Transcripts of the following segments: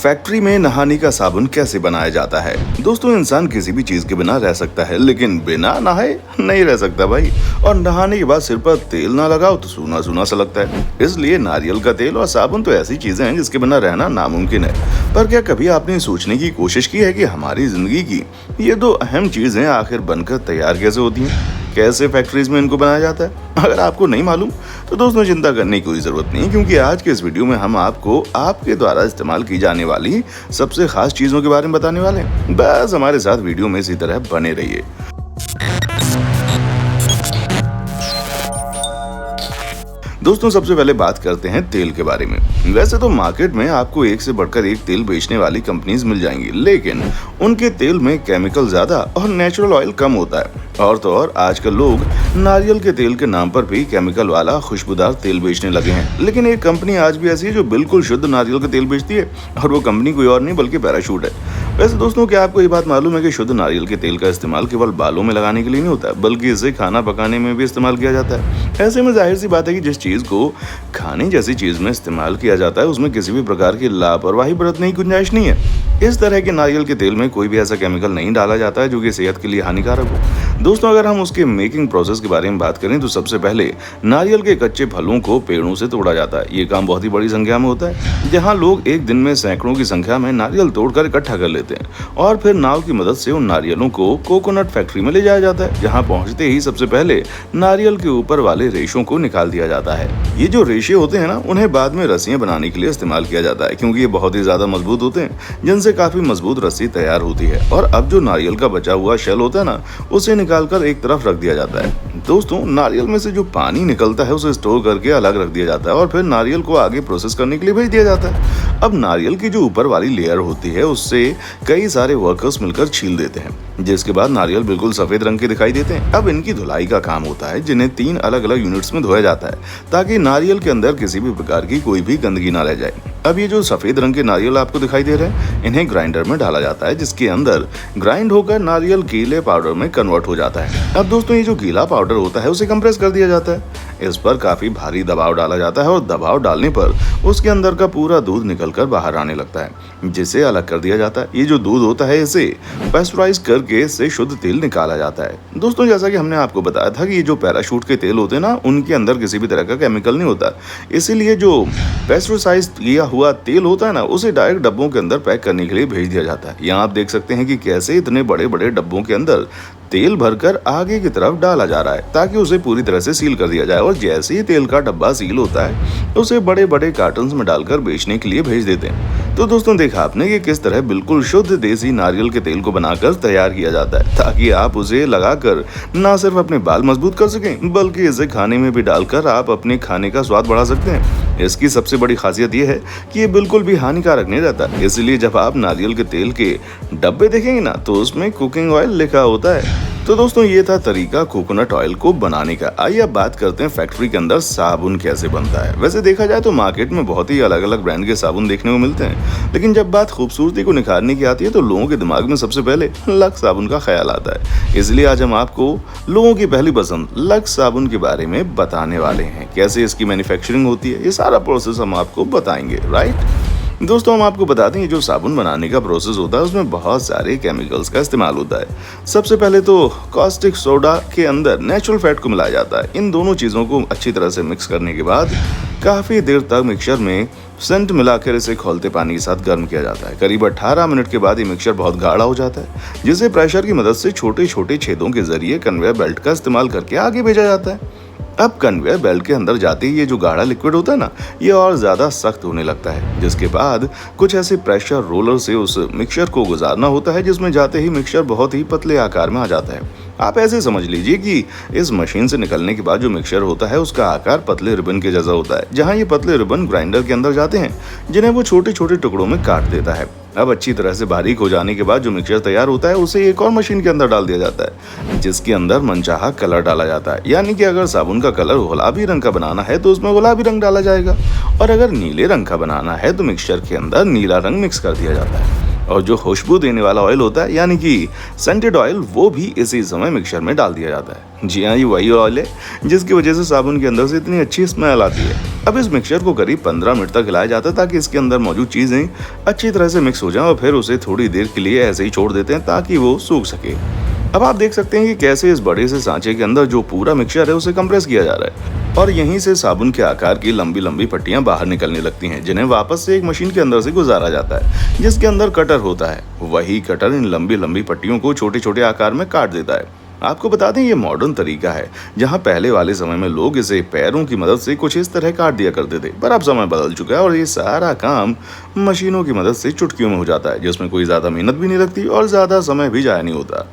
Factory में नहाने का साबुन कैसे बनाया जाता है। दोस्तों, इंसान किसी भी चीज के बिना रह सकता है, लेकिन बिना नहाए नहीं रह सकता भाई। और नहाने के बाद सिर पर तेल ना लगाओ तो सूना सूना सा लगता है। इसलिए नारियल का तेल और साबुन तो ऐसी चीजें हैं जिसके बिना रहना नामुमकिन है। पर क्या कभी आपने सोचने की कोशिश की है कि हमारी जिंदगी की ये दो अहम चीजें आखिर बनकर तैयार कैसे होती हैं, कैसे फैक्ट्रीज में इनको बनाया जाता है? अगर आपको नहीं मालूम तो दोस्तों चिंता करने की कोई जरूरत नहीं, क्योंकि आज के इस वीडियो में हम आपको आपके द्वारा इस्तेमाल की जाने वाली सबसे खास चीजों के बारे में बताने वाले हैं। बस हमारे साथ वीडियो में इसी तरह बने रहिए। दोस्तों, सबसे पहले बात करते हैं तेल के बारे में। वैसे तो मार्केट में आपको एक से बढ़कर एक तेल बेचने वाली कंपनीज मिल जाएंगी, लेकिन उनके तेल में केमिकल ज्यादा और नेचुरल ऑयल कम होता है। और तो और आजकल लोग नारियल के तेल के नाम पर भी केमिकल वाला खुशबूदार तेल बेचने लगे हैं। लेकिन एक कंपनी आज भी ऐसी है जो बिल्कुल शुद्ध नारियल का तेल बेचती है, और वो कंपनी कोई और नहीं बल्कि पैराशूट है। वैसे दोस्तों, क्या आपको ये बात मालूम है कि शुद्ध नारियल के तेल का इस्तेमाल केवल बालों में लगाने के लिए नहीं होता, बल्कि इसे खाना पकाने में भी इस्तेमाल किया जाता है। ऐसे में जाहिर सी बात है कि जिस चीज को खाने जैसी चीज में इस्तेमाल किया जाता है उसमें किसी भी प्रकार की लापरवाही बरतने की गुंजाइश नहीं है। इस तरह के नारियल के तेल में कोई भी ऐसा केमिकल नहीं डाला जाता है जो कि सेहत के लिए हानिकारक हो। दोस्तों, अगर हम उसके मेकिंग प्रोसेस के बारे में बात करें तो सबसे पहले नारियल के कच्चे फलों को पेड़ों से तोड़ा जाता है। ये काम बहुत ही बड़ी संख्या में होता है, जहाँ लोग एक दिन में सैकड़ों की संख्या में नारियल तोड़कर इकट्ठा कर लेते हैं और फिर नाव की मदद से उन नारियलों को कोकोनट फैक्ट्री में ले जाया जाता है, जहाँ पहुंचते ही सबसे पहले नारियल के ऊपर वाले रेशों को निकाल दिया जाता है। ये जो रेशे होते हैं ना, उन्हें बाद में रस्सियां बनाने के लिए इस्तेमाल किया जाता है, क्योंकि ये बहुत ही ज्यादा मजबूत होते हैं, जिनसे काफी मजबूत रस्सी तैयार होती है। और अब जो नारियल का बचा हुआ शेल होता है ना, उसे निकालकर एक तरफ रख दिया जाता है। दोस्तों, नारियल में से जो पानी निकलता है उसे स्टोर करके अलग रख दिया जाता है और फिर नारियल को आगे प्रोसेस करने के लिए भेज दिया जाता है। अब नारियल की जो ऊपर वाली लेयर होती है उससे कई सारे वर्कर्स मिलकर छील देते हैं, जिसके बाद नारियल बिल्कुल सफेद रंग के दिखाई देते हैं। अब इनकी धुलाई का काम होता है, जिन्हें 3 अलग अलग यूनिट्स में धोया जाता है, ताकि नारियल के अंदर किसी भी प्रकार की कोई भी गंदगी ना रह जाए। अब ये जो सफेद रंग के नारियल आपको दिखाई दे रहे हैं, इन्हें ग्राइंडर में डाला जाता है, जिसके अंदर ग्राइंड होकर नारियल गीले पाउडर में कन्वर्ट हो जाता है। अब दोस्तों, ये जो गीला पाउडर होता है उसे कंप्रेस कर दिया जाता है। इस पर काफी भारी दबाव डाला जाता है और दबाव डालने पर उसके अंदर का पूरा दूध निकलकर बाहर आने लगता है, जिसे अलग कर दिया जाता है। ये जो दूध होता है इसे पैस्चराइज करके इससे शुद्ध तेल निकाला जाता है। दोस्तों, जैसा कि हमने आपको बताया था कि ये जो पैराशूट के तेल होते हैं ना, उनके अंदर किसी भी तरह का केमिकल नहीं होता, इसीलिए जो पैस्चराइज किया हुआ तेल होता है ना, उसे डायरेक्ट डब्बों के अंदर पैक करने के लिए भेज दिया जाता है। यहाँ आप देख सकते हैं कि कैसे इतने बड़े बड़े डब्बों के अंदर तेल भरकर आगे की तरफ डाला जा रहा है, ताकि उसे पूरी तरह से सील कर दिया जाए। और जैसे ही तेल का डब्बा सील होता है तो उसे बड़े बड़े कार्टन्स में डालकर बेचने के लिए भेज देते हैं। तो दोस्तों, देखा आपने कि किस तरह बिल्कुल शुद्ध देसी नारियल के तेल को बनाकर तैयार किया जाता है, ताकि आप उसे लगाकर ना सिर्फ अपने बाल मजबूत कर सकें, बल्कि इसे खाने में भी डालकर आप अपने खाने का स्वाद बढ़ा सकते हैं। इसकी सबसे बड़ी खासियत यह है कि ये बिल्कुल भी हानिकारक नहीं रहता, इसलिए जब आप नारियल के तेल के डब्बे देखेंगे ना, तो उसमें कुकिंग ऑयल लिखा होता है। तो दोस्तों, ये था तरीका कोकोनट ऑयल को बनाने का। आइए अब बात करते हैं फैक्ट्री के अंदर साबुन कैसे बनता है। वैसे देखा जाए तो मार्केट में बहुत ही अलग अलग ब्रांड के साबुन देखने को मिलते हैं, लेकिन जब बात खूबसूरती को निखारने की आती है तो लोगों के दिमाग में सबसे पहले लक्स साबुन का ख्याल आता है। इसलिए आज हम आपको लोगों की पहली पसंद लक्स साबुन के बारे में बताने वाले हैं। कैसे इसकी मैन्युफैक्चरिंग होती है, ये सारा प्रोसेस हम आपको बताएंगे, राइट। दोस्तों, हम आपको बता दें, जो साबुन बनाने का प्रोसेस होता है उसमें बहुत सारे केमिकल्स का इस्तेमाल होता है। सबसे पहले तो कॉस्टिक सोडा के अंदर नेचुरल फैट को मिलाया जाता है। इन दोनों चीज़ों को अच्छी तरह से मिक्स करने के बाद काफ़ी देर तक मिक्सचर में सेंट मिलाकर इसे खौलते पानी के साथ गर्म किया जाता है। करीब 18 मिनट के बाद ये मिक्सचर बहुत गाढ़ा हो जाता है, जिसे प्रेशर की मदद से छोटे छोटे छेदों के जरिए कन्वेयर बेल्ट का इस्तेमाल करके आगे भेजा जाता है। अब कन्वेयर बेल्ट के अंदर जाते ही ये जो गाढ़ा लिक्विड होता है ना, ये और ज़्यादा सख्त होने लगता है, जिसके बाद कुछ ऐसे प्रेशर रोलर से उस मिक्सचर को गुजारना होता है, जिसमें जाते ही मिक्सचर बहुत ही पतले आकार में आ जाता है। आप ऐसे समझ लीजिए कि इस मशीन से निकलने के बाद जो मिक्सचर होता है उसका आकार पतले रिबन के जैसा होता है, जहाँ ये पतले रिबन ग्राइंडर के अंदर जाते हैं, जिन्हें वो छोटे छोटे टुकड़ों में काट देता है। अब अच्छी तरह से बारीक हो जाने के बाद जो मिक्सचर तैयार होता है उसे एक और मशीन के अंदर डाल दिया जाता है, जिसके अंदर मनचाहा कलर डाला जाता है। यानी कि अगर साबुन का कलर गुलाबी रंग का बनाना है तो उसमें गुलाबी रंग डाला जाएगा, और अगर नीले रंग का बनाना है तो मिक्सचर के अंदर नीला रंग मिक्स कर दिया जाता है। और जो खुशबू देने वाला ऑयल होता है यानी कि सेंटेड ऑयल, वो भी इसी समय मिक्सचर में डाल दिया जाता है। जी हाँ, ये वही ऑयल है जिसकी वजह से साबुन के अंदर से इतनी अच्छी स्मेल आती है। अब इस मिक्सचर को करीब 15 मिनट तक हिलाया जाता है ताकि इसके अंदर मौजूद चीजें अच्छी तरह से मिक्स हो जाएं और फिर उसे थोड़ी देर के लिए ऐसे ही छोड़ देते हैं ताकि वो सूख सके। अब आप देख सकते हैं कि कैसे इस बड़े से सांचे के अंदर जो पूरा मिक्सचर है उसे कंप्रेस किया जा रहा है और यहीं से साबुन के आकार की लंबी लंबी पट्टियां बाहर निकलने लगती हैं, जिन्हें वापस से एक मशीन के अंदर से गुजारा जाता है जिसके अंदर कटर होता है। वही कटर इन लंबी लंबी पट्टियों को छोटे छोटे आकार में काट देता है। आपको बता दें, ये मॉडर्न तरीका है, जहां पहले वाले समय में लोग इसे पैरों की मदद से कुछ इस तरह काट दिया करते थे। पर अब समय बदल चुका है और ये सारा काम मशीनों की मदद से चुटकियों में हो जाता है, जिसमें कोई ज्यादा मेहनत भी नहीं लगती और ज्यादा समय भी जाया नहीं होता।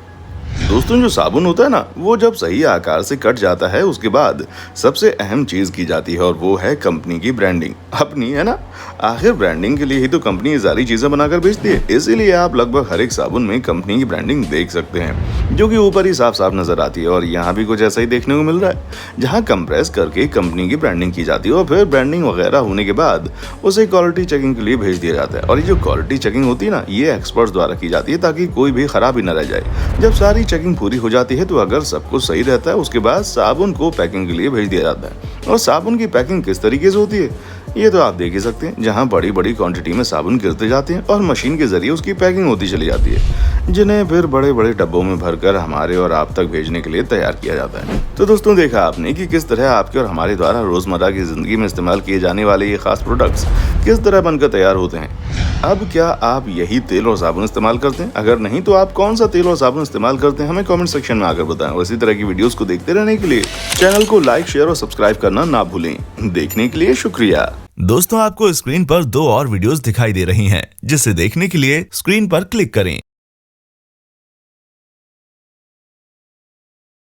दोस्तों, जो साबुन होता है ना, वो जब सही आकार से कट जाता है उसके बाद सबसे अहम चीज की जाती है और वो है कंपनी की ब्रांडिंग। अपनी, है ना? आखिर ब्रांडिंग के लिए ही तो कंपनी ये सारी चीजें बनाकर बेचती है, इसीलिए आप लगभग हर एक साबुन में कंपनी की ब्रांडिंग देख सकते हैं, जो कि ऊपर ही साफ साफ नजर आती है। और यहाँ भी कुछ ऐसा ही देखने को मिल रहा है, जहाँ कंप्रेस करके कंपनी की ब्रांडिंग की जाती है और फिर ब्रांडिंग वगैरह होने के बाद उसे क्वालिटी चेकिंग के लिए भेज दिया जाता है। और ये जो क्वालिटी चेकिंग होती है ना, ये एक्सपर्ट्स द्वारा की जाती है ताकि कोई भी खराबी न रह जाए। जब सारी चेकिंग पूरी हो जाती है तो अगर सब कुछ सही रहता है उसके बाद साबुन को पैकिंग के लिए भेज दिया जाता है। और साबुन की पैकिंग किस तरीके से होती है ये तो आप देख ही सकते हैं, जहां बड़ी बड़ी क्वांटिटी में साबुन गिरते जाते हैं और मशीन के जरिए उसकी पैकिंग होती चली जाती है, जिन्हें फिर बड़े बड़े डब्बों में भरकर हमारे और आप तक भेजने के लिए तैयार किया जाता है। तो दोस्तों, देखा आपने कि किस तरह आपके और हमारे द्वारा रोजमर्रा की जिंदगी में इस्तेमाल किए जाने वाले ये खास प्रोडक्ट्स किस तरह बनकर तैयार होते हैं। अब क्या आप यही तेल और साबुन इस्तेमाल करते हैं? अगर नहीं तो आप कौन सा तेल और साबुन इस्तेमाल करते हैं, हमें कमेंट सेक्शन में आकर बताएं। और इसी तरह की वीडियोस को देखते रहने के लिए चैनल को लाइक, शेयर और सब्सक्राइब करना ना भूलें। देखने के लिए शुक्रिया। दोस्तों, आपको स्क्रीन पर 2 और वीडियोस दिखाई दे रही हैं, जिसे देखने के लिए स्क्रीन पर क्लिक करें।